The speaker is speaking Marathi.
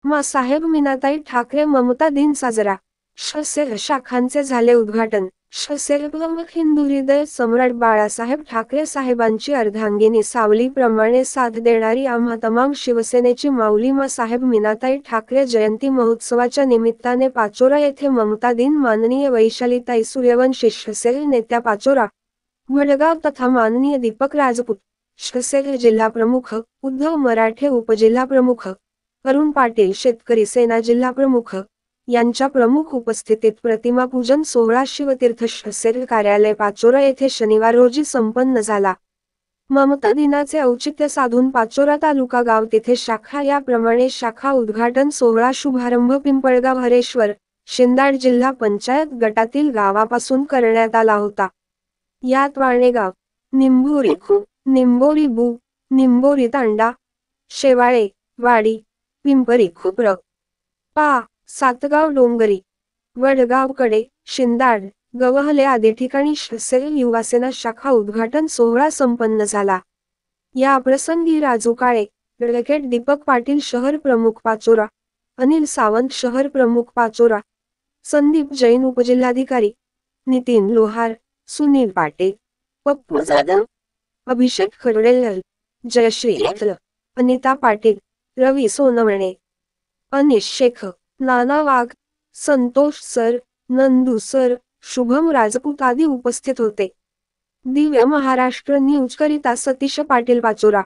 माँसाहेब मीनाताई ठाकरे ममता दिन साजरा. शसेल शाखांचे झाले उद्घाटन. शसेल प्रमुख हिंदू हृदय सम्राट बाळासाहेब ठाकरे साहेबांची अर्धांगिनी सावलीप्रमाणे साथ देणारी आम्हा तमाम शिवसेनेची माऊली माँसाहेब मीनाताई ठाकरे जयंती महोत्सवाच्या निमित्ताने पाचोरा येथे ममता दिन माननीय वैशालीताई सूर्यवंशी शसेल नेत्या पाचोरा वडगाव तथा माननीय दीपक राजपूत शसेल जिल्हाप्रमुख, उद्धव मराठे उपजिल्हाप्रमुख, अरुण पाटील शेतकरी सेना जिल्हाप्रमुख यांच्या प्रमुख उपस्थितीत प्रतिमा पूजन सोहळा शिवतीर्थ शसेल कार्यालय पाचोरा येथे शनिवार रोजी संपन्न झाला. ममता दिनाचे औचित्य साधून पाचोरा तालुका गाव तिथे शाखा याप्रमाणे शाखा उद्घाटन सोहळा शुभारंभ पिंपळगाव हरेश्वर, शिंदाड जिल्हा पंचायत गटातील गावापासून करण्यात आला होता. यात वाणेगाव, निंभोरी खू, निंभोरी बु, निंभोरी तांडा, शेवाळे, वाडी, पिंपरी खुप्र, पा, सातगाव डोंगरी, वडगावकडे, शिंदाड, गवहले आदी ठिकाणी शसेल युवासेना शाखा उद्घाटन सोहळा संपन्न झाला. या प्रसंगी राजू काळे, ॲडव्होकेट दीपक पाटील शहर प्रमुख पाचोरा, अनिल सावंत शहर प्रमुख पाचोरा, संदीप जैन उपजिल्हाधिकारी, नितीन लोहार, सुनील पाटील, पप्पू जाधव, अभिषेक खरडेलल, जयश्री लखल, अनिता पाटील, रवी सोनवणे, अनिश शेख, नाना वाघ, संतोष सर, नंदू सर, शुभम राजपूत आदी उपस्थित होते. दिव्य महाराष्ट्र न्यूज करिता सतीश पाटील पाचोरा.